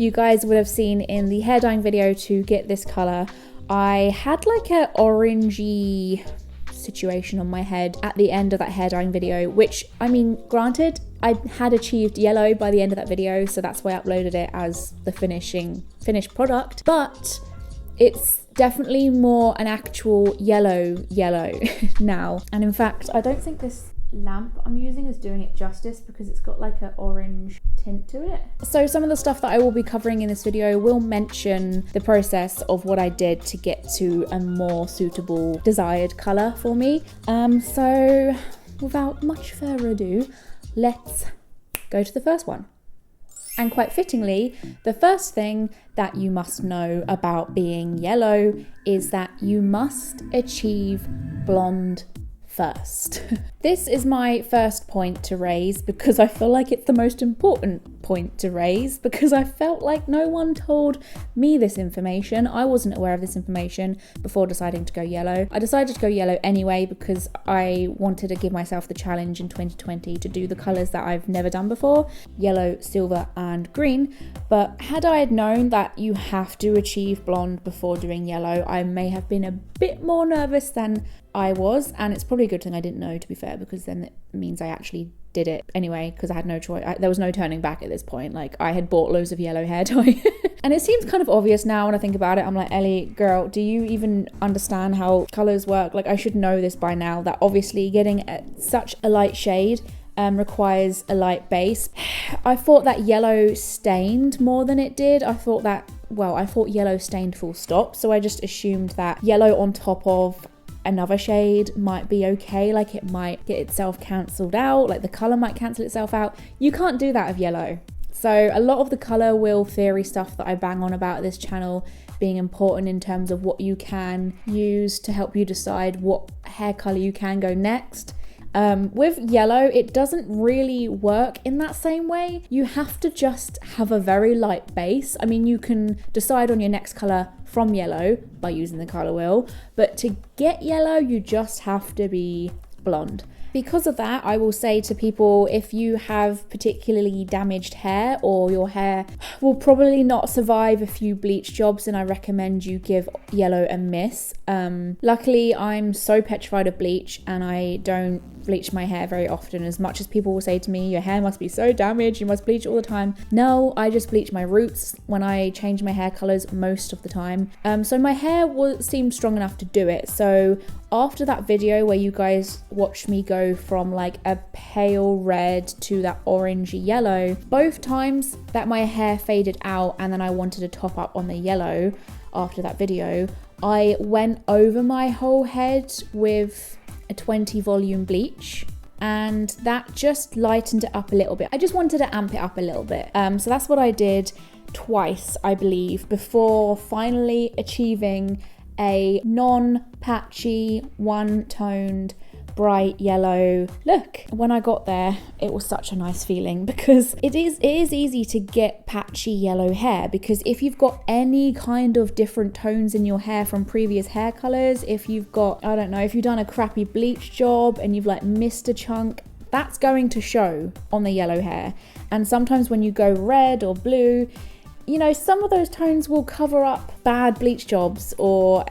You guys would have seen in the hair dyeing video to get this color, I had like a orangey situation on my head at the end of that hair dyeing video, which, I mean, granted, I had achieved yellow by the end of that video, so that's why I uploaded it as the finished product, but it's definitely more an actual yellow now. And in fact, I don't think this lamp I'm using is doing it justice because it's got like an orange tint to it. So some of the stuff that I will be covering in this video will mention the process of what I did to get to a more suitable desired color for me. So without much further ado, let's go to the first one. And quite fittingly, the first thing that you must know about being yellow is that you must achieve blonde first. This is my first point to raise because I feel like it's the most important point to raise because I felt like no one told me this information. I wasn't aware of this information before deciding to go yellow. I decided to go yellow anyway because I wanted to give myself the challenge in 2020 to do the colours that I've never done before, yellow, silver and green. But had I had known that you have to achieve blonde before doing yellow, I may have been a bit more nervous than I was, and it's probably a good thing I didn't know, to be fair, because then it means I actually did it anyway because I had no choice. There was no turning back at this point. Like, I had bought loads of yellow hair dye and it seems kind of obvious now when I think about it. I'm like, Ellie, girl, do you even understand how colors work? Like, I should know this by now, that obviously getting such a light shade requires a light base. I thought that yellow stained more than it did. I thought yellow stained full stop, so I just assumed that yellow on top of another shade might be okay, like it might get itself cancelled out, like the color might cancel itself out. You can't do that with yellow. So a lot of the color wheel theory stuff that I bang on about this channel being important in terms of what you can use to help you decide what hair color you can go next. With yellow, it doesn't really work in that same way. You have to just have a very light base. I mean, you can decide on your next color from yellow by using the color wheel, but to get yellow, you just have to be blonde. Because of that, I will say to people, if you have particularly damaged hair or your hair will probably not survive a few bleach jobs, then I recommend you give yellow a miss. Luckily, I'm so petrified of bleach and I don't bleach my hair very often. As much as people will say to me, your hair must be so damaged, you must bleach all the time. No, I just bleach my roots when I change my hair colors most of the time. So my hair seemed strong enough to do it. So after that video where you guys watched me go from like a pale red to that orangey yellow, both times that my hair faded out and then I wanted to top up on the yellow after that video, I went over my whole head with a 20 volume bleach and that just lightened it up a little bit. I just wanted to amp it up a little bit. So that's what I did twice, I believe, before finally achieving a non-patchy, one-toned, bright yellow look. When I got there, it was such a nice feeling because it is easy to get patchy yellow hair, because if you've got any kind of different tones in your hair from previous hair colors, if you've got, I don't know, if you've done a crappy bleach job and you've like missed a chunk, that's going to show on the yellow hair. And sometimes when you go red or blue, you know, some of those tones will cover up bad bleach jobs or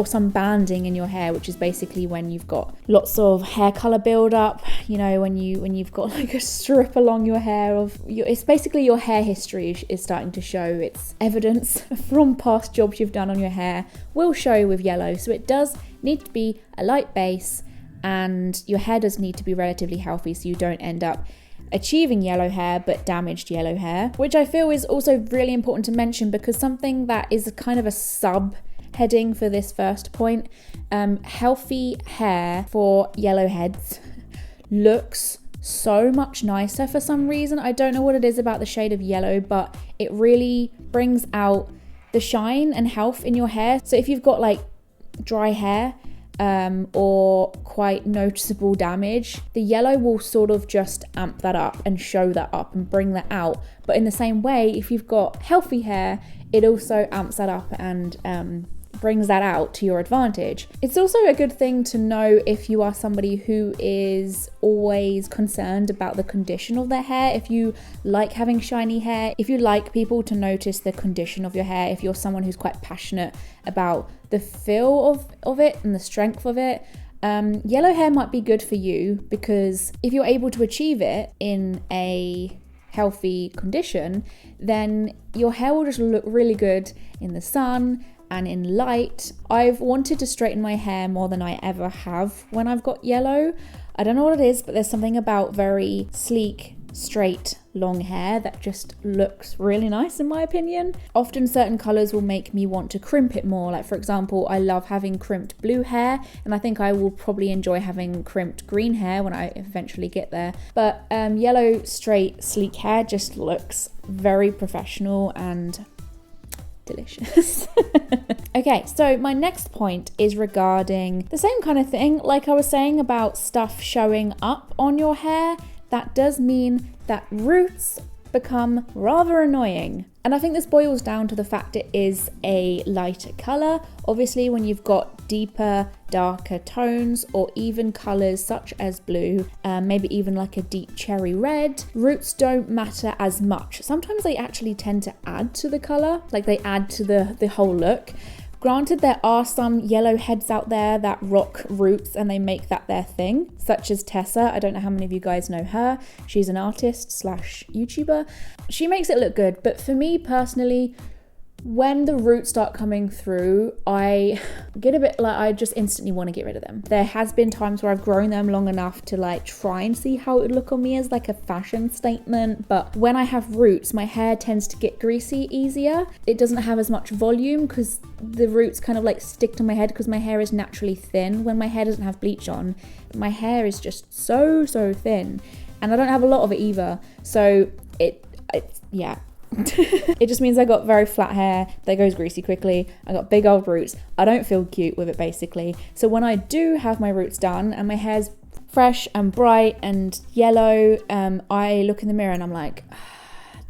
some banding in your hair, which is basically when you've got lots of hair color buildup. You know, when you've got like a strip along your hair it's basically your hair history is starting to show. It's evidence from past jobs you've done on your hair will show with yellow. So it does need to be a light base and your hair does need to be relatively healthy so you don't end up achieving yellow hair but damaged yellow hair, which I feel is also really important to mention because something that is kind of a sub heading for this first point, healthy hair for yellow heads looks so much nicer for some reason. I don't know what it is about the shade of yellow, but it really brings out the shine and health in your hair. So if you've got like dry hair or quite noticeable damage, the yellow will sort of just amp that up and show that up and bring that out. But in the same way, if you've got healthy hair, it also amps that up and brings that out to your advantage. It's also a good thing to know if you are somebody who is always concerned about the condition of their hair, if you like having shiny hair, if you like people to notice the condition of your hair, if you're someone who's quite passionate about the feel of it and the strength of it. Yellow hair might be good for you, because if you're able to achieve it in a healthy condition, then your hair will just look really good in the sun and in light. I've wanted to straighten my hair more than I ever have when I've got yellow. I don't know what it is, but there's something about very sleek, straight, long hair that just looks really nice in my opinion. Often certain colours will make me want to crimp it more. Like for example, I love having crimped blue hair, and I think I will probably enjoy having crimped green hair when I eventually get there. But yellow, straight, sleek hair just looks very professional and delicious. Okay, so my next point is regarding the same kind of thing. Like I was saying about stuff showing up on your hair, that does mean that roots become rather annoying. And I think this boils down to the fact it is a lighter colour. Obviously, when you've got deeper, darker tones, or even colours such as blue, maybe even like a deep cherry red, roots don't matter as much. Sometimes they actually tend to add to the colour, like they add to the whole look. Granted, there are some yellow heads out there that rock roots and they make that their thing, such as Tessa. I don't know how many of you guys know her. She's an artist / YouTuber. She makes it look good, but for me personally, when the roots start coming through, I get a bit like, I just instantly want to get rid of them. There has been times where I've grown them long enough to like try and see how it would look on me as like a fashion statement, but when I have roots, my hair tends to get greasy easier. It doesn't have as much volume because the roots kind of like stick to my head, because my hair is naturally thin. When my hair doesn't have bleach on, my hair is just so thin, and I don't have a lot of it either, so yeah. It just means I got very flat hair that goes greasy quickly. I got big old roots. I don't feel cute with it basically. So when I do have my roots done and my hair's fresh and bright and yellow, I look in the mirror and I'm like,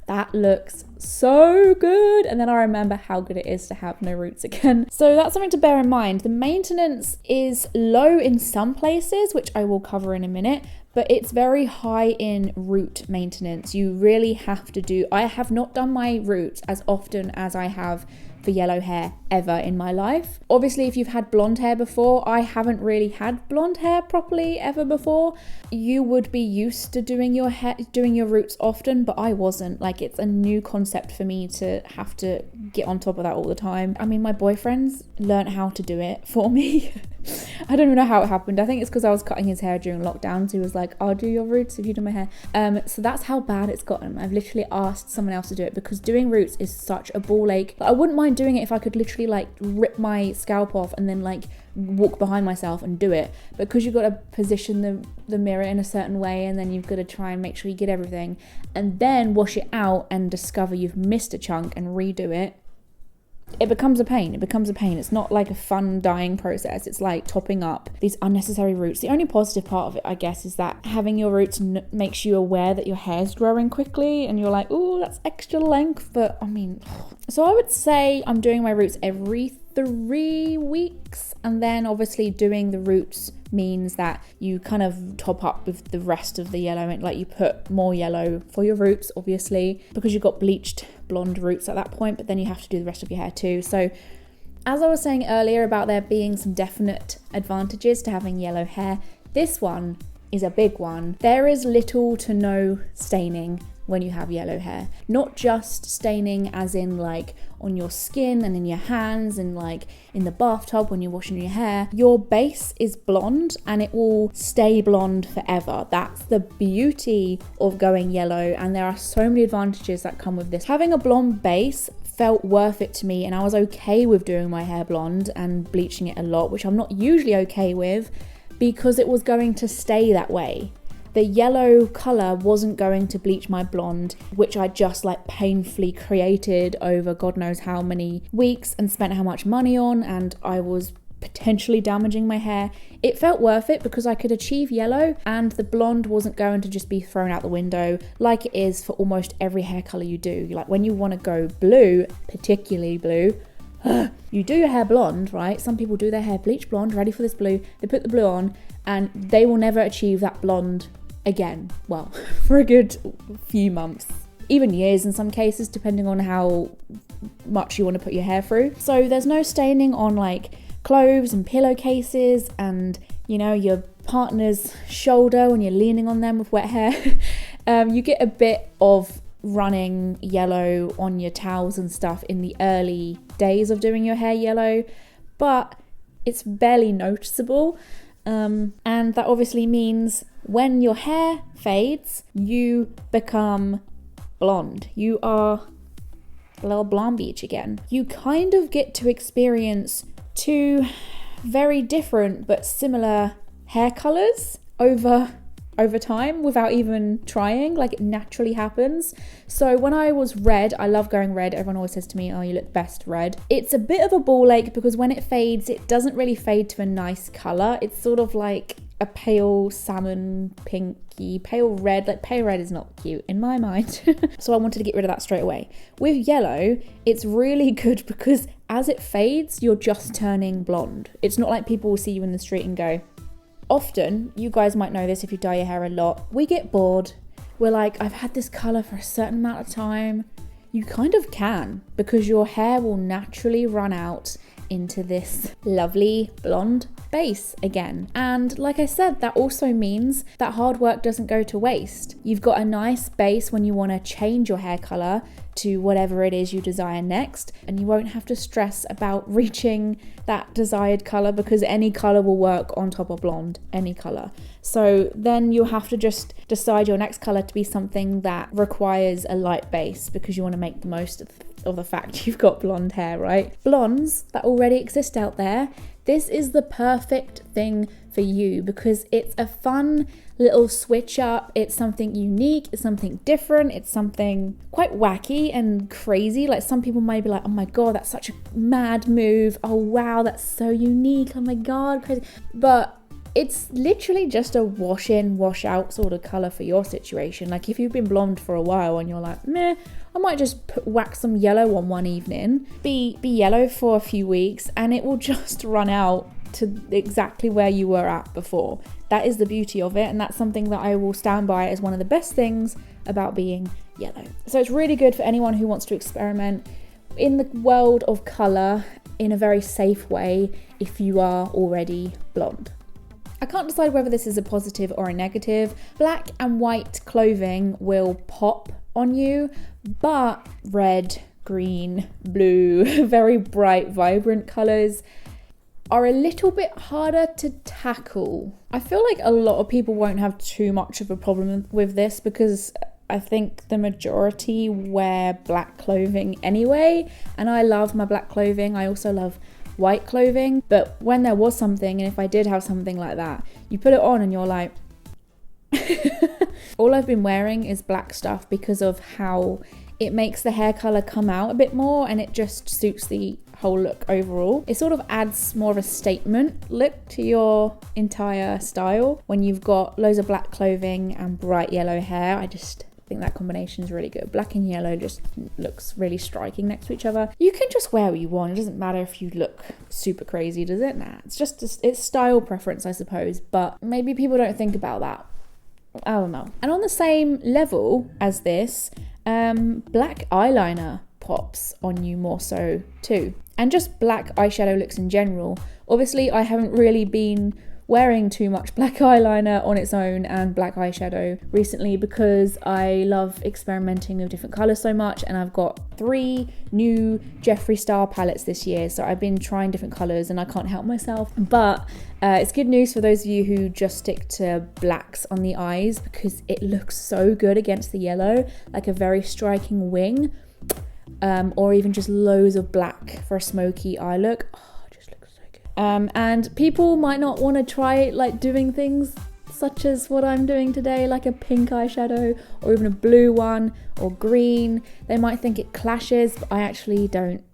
that looks so good. And then I remember how good it is to have no roots again. So that's something to bear in mind. The maintenance is low in some places, which I will cover in a minute, but it's very high in root maintenance. You really have to do, I have not done my roots as often as I have for yellow hair ever in my life. Obviously, if you've had blonde hair before, I haven't really had blonde hair properly ever before. You would be used to doing your roots often, but I wasn't. Like, it's a new concept for me to have to get on top of that all the time. I mean, my boyfriend's learned how to do it for me. I don't even know how it happened. I think it's because I was cutting his hair during lockdown, so he was like, I'll do your roots if you do my hair. So that's how bad it's gotten. I've literally asked someone else to do it because doing roots is such a ball ache. I wouldn't mind doing it if I could literally like rip my scalp off and then like walk behind myself and do it, but because you've got to position the mirror in a certain way, and then you've got to try and make sure you get everything, and then wash it out and discover you've missed a chunk and redo it, it becomes a pain. It's not like a fun dyeing process. It's like topping up these unnecessary roots. The only positive part of it, I guess, is that having your roots makes you aware that your hair's growing quickly and you're like, oh, that's extra length. But I mean, so I would say I'm doing my roots every 3 weeks, and then obviously doing the roots means that you kind of top up with the rest of the yellow, and like you put more yellow for your roots, obviously, because you've got bleached blonde roots at that point, but then you have to do the rest of your hair too. So as I was saying earlier about there being some definite advantages to having yellow hair, this one is a big one. There is little to no staining when you have yellow hair. Not just staining as in like on your skin and in your hands and like in the bathtub when you're washing your hair. Your base is blonde and it will stay blonde forever. That's the beauty of going yellow, and there are so many advantages that come with this. Having a blonde base felt worth it to me, and I was okay with doing my hair blonde and bleaching it a lot, which I'm not usually okay with, because it was going to stay that way. The yellow colour wasn't going to bleach my blonde, which I just like painfully created over God knows how many weeks and spent how much money on, and I was potentially damaging my hair. It felt worth it because I could achieve yellow, and the blonde wasn't going to just be thrown out the window like it is for almost every hair colour you do. Like when you want to go blue, particularly blue, You do your hair blonde, right? Some people do their hair bleach blonde, ready for this blue. They put the blue on and they will never achieve that blonde again. Well, for a good few months, even years in some cases, depending on how much you want to put your hair through. So there's no staining on like clothes and pillowcases and, you know, your partner's shoulder when you're leaning on them with wet hair. You get a bit of running yellow on your towels and stuff in the early days of doing your hair yellow, but it's barely noticeable. And that obviously means when your hair fades, you become blonde. You are a little blonde beach again. You kind of get to experience two very different but similar hair colors over time without even trying. Like, it naturally happens. So when I was red, I love going red. Everyone always says to me, oh, you look best red. It's a bit of a ball ache because when it fades, it doesn't really fade to a nice color. It's sort of like a pale salmon pinky, pale red. Like, pale red is not cute in my mind. So I wanted to get rid of that straight away. With yellow, it's really good because as it fades, you're just turning blonde. It's not like people will see you in the street and go, often, you guys might know this if you dye your hair a lot, we get bored. We're like, I've had this color for a certain amount of time. You kind of can, because your hair will naturally run out into this lovely blonde base again. And like I said, that also means that hard work doesn't go to waste. You've got a nice base when you want to change your hair color to whatever it is you desire next, and you won't have to stress about reaching that desired color because any color will work on top of blonde, any color. So then you'll have to just decide your next color to be something that requires a light base because you want to make the most of the fact you've got blonde hair, right? Blondes that already exist out there, this is the perfect thing for you because it's a fun little switch up. It's something unique, it's something different, it's something quite wacky and crazy. Like, some people might be like, oh my god, that's such a mad move. Oh wow, that's so unique. Oh my god, crazy. But it's literally just a wash in, wash out sort of color for your situation. Like, if you've been blonde for a while and you're like, meh, I might just whack some yellow on one evening, be yellow for a few weeks, and it will just run out to exactly where you were at before. That is the beauty of it, and that's something that I will stand by as one of the best things about being yellow. So it's really good for anyone who wants to experiment in the world of color in a very safe way if you are already blonde. I can't decide whether this is a positive or a negative. Black and white clothing will pop on you, but red, green, blue, very bright, vibrant colors are a little bit harder to tackle. I feel like a lot of people won't have too much of a problem with this because I think the majority wear black clothing anyway, and I love my black clothing. I also love white clothing, but when there was something, and if I did have something like that, you put it on and you're like all I've been wearing is black stuff because of how it makes the hair color come out a bit more, and it just suits the whole look overall. It sort of adds more of a statement look to your entire style when you've got loads of black clothing and bright yellow hair. I just think that combination is really good. Black and yellow just looks really striking next to each other. You can just wear what you want. It doesn't matter if you look super crazy, does it? Nah, it's style preference, I suppose, but maybe people don't think about that. I don't know. And on the same level as this, black eyeliner pops on you more so too. And just black eyeshadow looks in general. Obviously, I haven't really been wearing too much black eyeliner on its own and black eyeshadow recently because I love experimenting with different colours so much, and I've got 3 new Jeffree Star palettes this year, so I've been trying different colours and I can't help myself. But it's good news for those of you who just stick to blacks on the eyes because it looks so good against the yellow, like a very striking wing, or even just loads of black for a smoky eye look. And people might not want to try like doing things such as what I'm doing today, like a pink eyeshadow or even a blue one or green. They might think it clashes, but I actually don't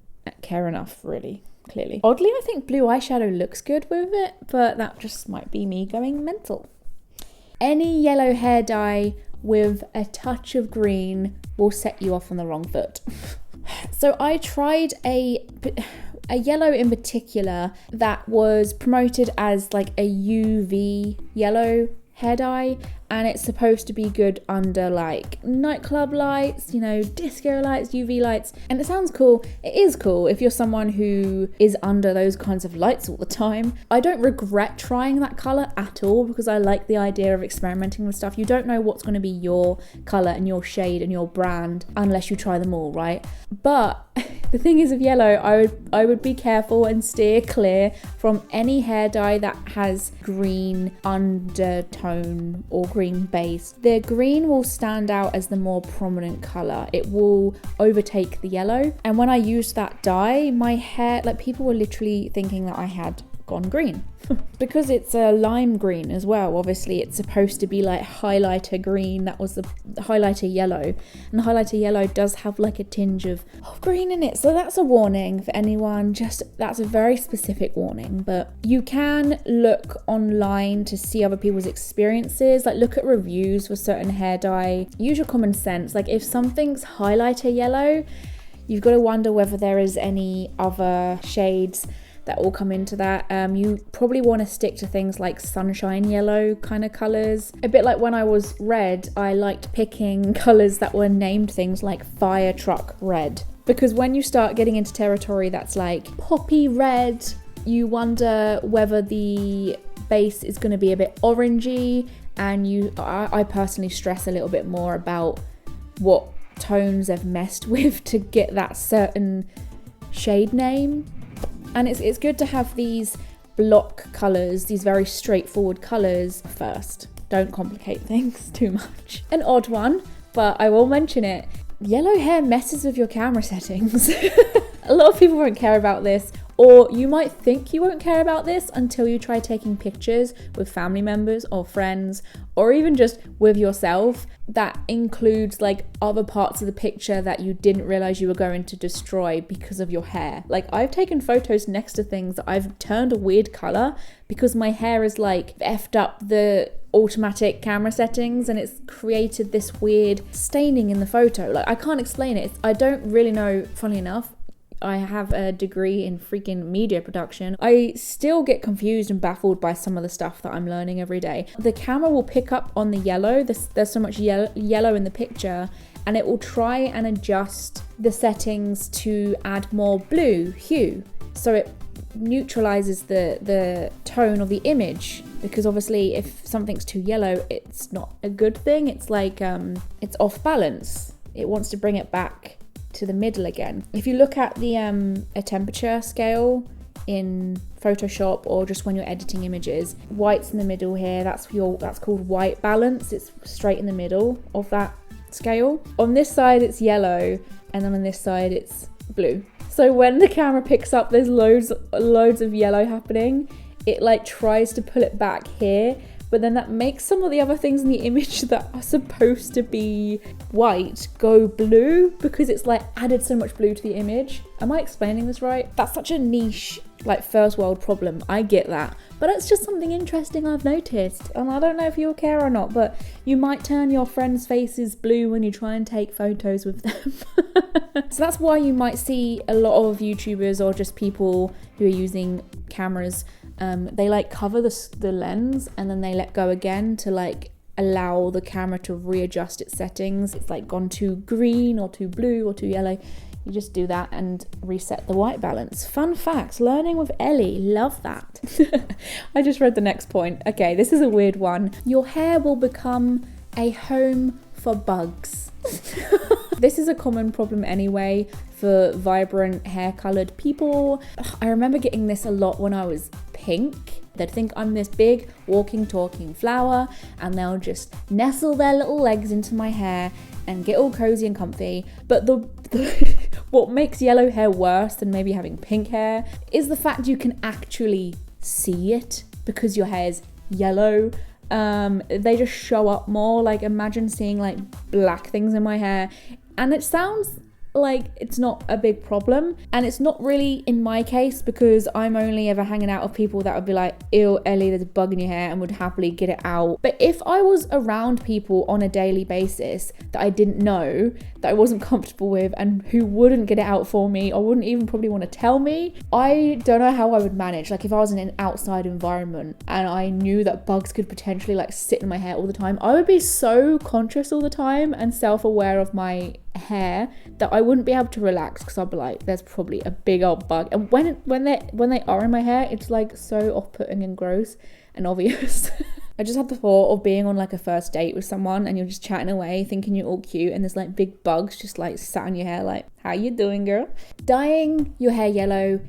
care enough, really, clearly. Oddly, I think blue eyeshadow looks good with it, but that just might be me going mental. Any yellow hair dye with a touch of green will set you off on the wrong foot. So I tried a yellow in particular that was promoted as like a UV yellow hair dye, and it's supposed to be good under like nightclub lights, you know, disco lights, UV lights, and it sounds cool. It is cool if you're someone who is under those kinds of lights all the time. I don't regret trying that color at all because I like the idea of experimenting with stuff. You don't know what's going to be your color and your shade and your brand unless you try them all, right? But the thing is, with yellow, I would be careful and steer clear from any hair dye that has green undertone or green base. The green will stand out as the more prominent color. It will overtake the yellow. And when I used that dye, my hair, like, people were literally thinking that I had gone green. Because it's a lime green as well, obviously it's supposed to be like highlighter green. That was the highlighter yellow, and the highlighter yellow does have like a tinge of green in it, so that's a warning for anyone. Just, that's a very specific warning. But you can look online to see other people's experiences, like look at reviews for certain hair dye. Use your common sense. Like if something's highlighter yellow, you've got to wonder whether there is any other shades that will come into that. You probably want to stick to things like sunshine yellow kind of colors. A bit like when I was red, I liked picking colors that were named things like fire truck red, because when you start getting into territory that's like poppy red, you wonder whether the base is going to be a bit orangey, and I personally stress a little bit more about what tones they've messed with to get that certain shade name. And it's good to have these block colours, these very straightforward colours first. Don't complicate things too much. An odd one, but I will mention it. Yellow hair messes with your camera settings. A lot of people won't care about this, or you might think you won't care about this until you try taking pictures with family members or friends, or even just with yourself. That includes like other parts of the picture that you didn't realize you were going to destroy because of your hair. Like I've taken photos next to things that I've turned a weird color because my hair is like effed up the automatic camera settings, and it's created this weird staining in the photo. Like I can't explain it. I don't really know. Funny enough, I have a degree in freaking media production. I still get confused and baffled by some of the stuff that I'm learning every day. The camera will pick up on the yellow. There's so much yellow in the picture, and it will try and adjust the settings to add more blue hue. So it neutralizes the tone of the image, because obviously if something's too yellow, it's not a good thing. It's like, it's off balance. It wants to bring it back to the middle again. If you look at the a temperature scale in Photoshop, or just when you're editing images, white's in the middle here. That's called white balance. It's straight in the middle of that scale. On this side it's yellow, and then on this side it's blue. So when the camera picks up there's loads of yellow happening, it like tries to pull it back here, but then that makes some of the other things in the image that are supposed to be white go blue, because it's like added so much blue to the image. Am I explaining this right? That's such a niche, like first world problem. I get that, but it's just something interesting I've noticed, and I don't know if you'll care or not, but you might turn your friends' faces blue when you try and take photos with them. So that's why you might see a lot of YouTubers or just people who are using cameras, they like cover the lens and then they let go again to like allow the camera to readjust its settings. It's like gone too green or too blue or too yellow. You just do that and reset the white balance. Fun facts, learning with Ellie, love that. I just read the next point. Okay, this is a weird one. Your hair will become a home for bugs. This is a common problem anyway for vibrant hair colored people. I remember getting this a lot when I was pink. They'd think I'm this big walking talking flower, and they'll just nestle their little legs into my hair and get all cozy and comfy. But what makes yellow hair worse than maybe having pink hair is the fact you can actually see it because your hair is yellow. They just show up more. Like imagine seeing like black things in my hair, and it sounds like it's not a big problem. And it's not really in my case, because I'm only ever hanging out with people that would be like, ew, Ellie, there's a bug in your hair, and would happily get it out. But if I was around people on a daily basis that I didn't know, that I wasn't comfortable with, and who wouldn't get it out for me or wouldn't even probably want to tell me, I don't know how I would manage. Like if I was in an outside environment and I knew that bugs could potentially like sit in my hair all the time, I would be so conscious all the time and self-aware of my hair that I wouldn't be able to relax, because I'd be like, there's probably a big old bug. And when they are in my hair, it's like so off-putting and gross and obvious. I just had the thought of being on like a first date with someone and you're just chatting away thinking you're all cute, and there's like big bugs just like sat on your hair like, how you doing, girl? Dyeing your hair yellow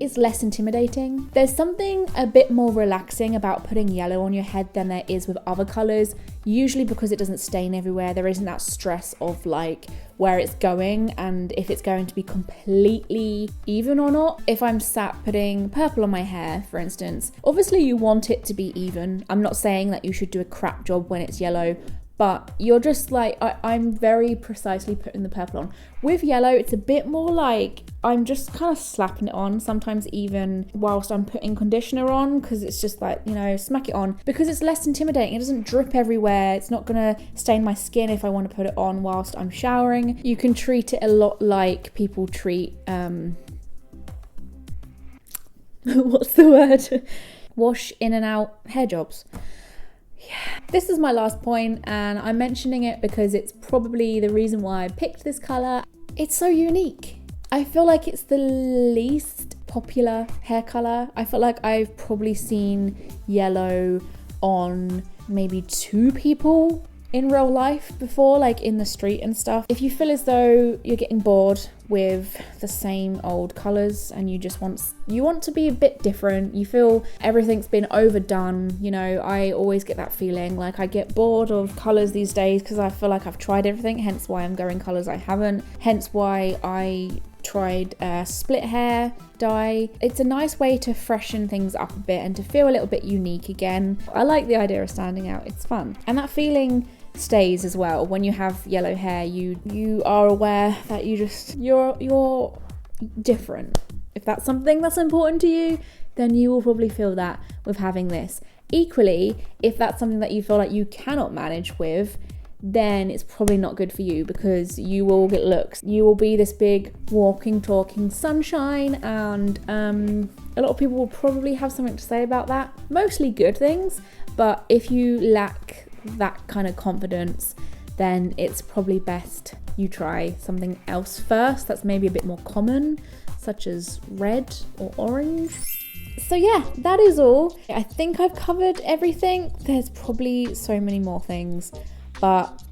is less intimidating. There's something a bit more relaxing about putting yellow on your head than there is with other colours, usually because it doesn't stain everywhere. There isn't that stress of like where it's going and if it's going to be completely even or not. If I'm sat putting purple on my hair, for instance, obviously you want it to be even. I'm not saying that you should do a crap job when it's yellow, but you're just like, I'm very precisely putting the purple on. With yellow, it's a bit more like I'm just kind of slapping it on, sometimes even whilst I'm putting conditioner on, because it's just like, you know, smack it on, because it's less intimidating. It doesn't drip everywhere. It's not gonna stain my skin if I want to put it on whilst I'm showering. You can treat it a lot like people treat, what's the word? Wash in and out hair jobs. Yeah. This is my last point, and I'm mentioning it because it's probably the reason why I picked this colour. It's so unique. I feel like it's the least popular hair colour. I feel like I've probably seen yellow on maybe 2 people in real life before, like in the street and stuff. If you feel as though you're getting bored with the same old colours and you want to be a bit different, you feel everything's been overdone, you know, I always get that feeling. Like I get bored of colours these days because I feel like I've tried everything, hence why I'm going colours I haven't, hence why I tried split hair dye. It's a nice way to freshen things up a bit and to feel a little bit unique again. I like the idea of standing out, it's fun. And that feeling stays as well. When you have yellow hair, you are aware that you're different. If that's something that's important to you, then you will probably feel that with having this. Equally, if that's something that you feel like you cannot manage with, then it's probably not good for you, because you will get looks. You will be this big walking, talking sunshine, and a lot of people will probably have something to say about that. Mostly good things, but if you lack that kind of confidence, then it's probably best you try something else first that's maybe a bit more common, such as red or orange. So yeah, that is all. I think I've covered everything. There's probably so many more things, but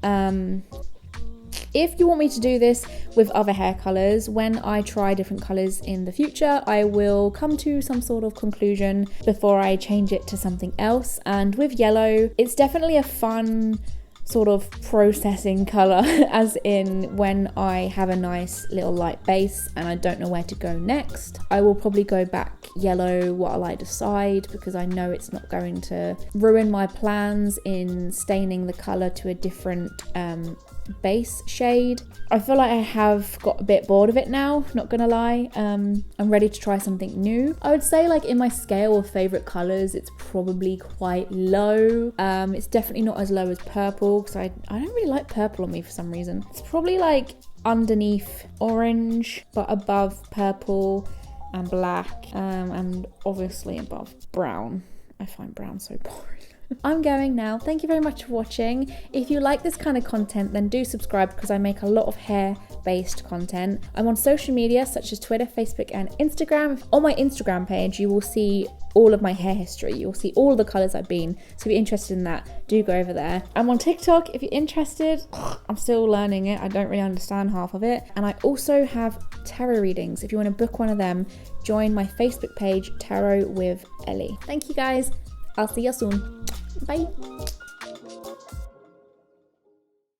if you want me to do this with other hair colours, when I try different colours in the future, I will come to some sort of conclusion before I change it to something else. And with yellow, it's definitely a fun sort of processing colour, as in when I have a nice little light base and I don't know where to go next, I will probably go back yellow while I decide, because I know it's not going to ruin my plans in staining the colour to a different base shade. I feel like I have got a bit bored of it now, not gonna lie. I'm ready to try something new. I would say, like, in my scale of favourite colours, it's probably quite low. It's definitely not as low as purple, because I don't really like purple on me for some reason. It's probably like underneath orange, but above purple and black, and obviously above brown. I find brown so boring. I'm going now. Thank you very much for watching. If you like this kind of content, then do subscribe, because I make a lot of hair-based content. I'm on social media such as Twitter, Facebook, and Instagram. On my Instagram page, you will see all of my hair history. You'll see all of the colours I've been. So if you're interested in that, do go over there. I'm on TikTok if you're interested. I'm still learning it. I don't really understand half of it. And I also have tarot readings. If you want to book one of them, join my Facebook page, Tarot with Ellie. Thank you guys. I'll see you soon. Bye.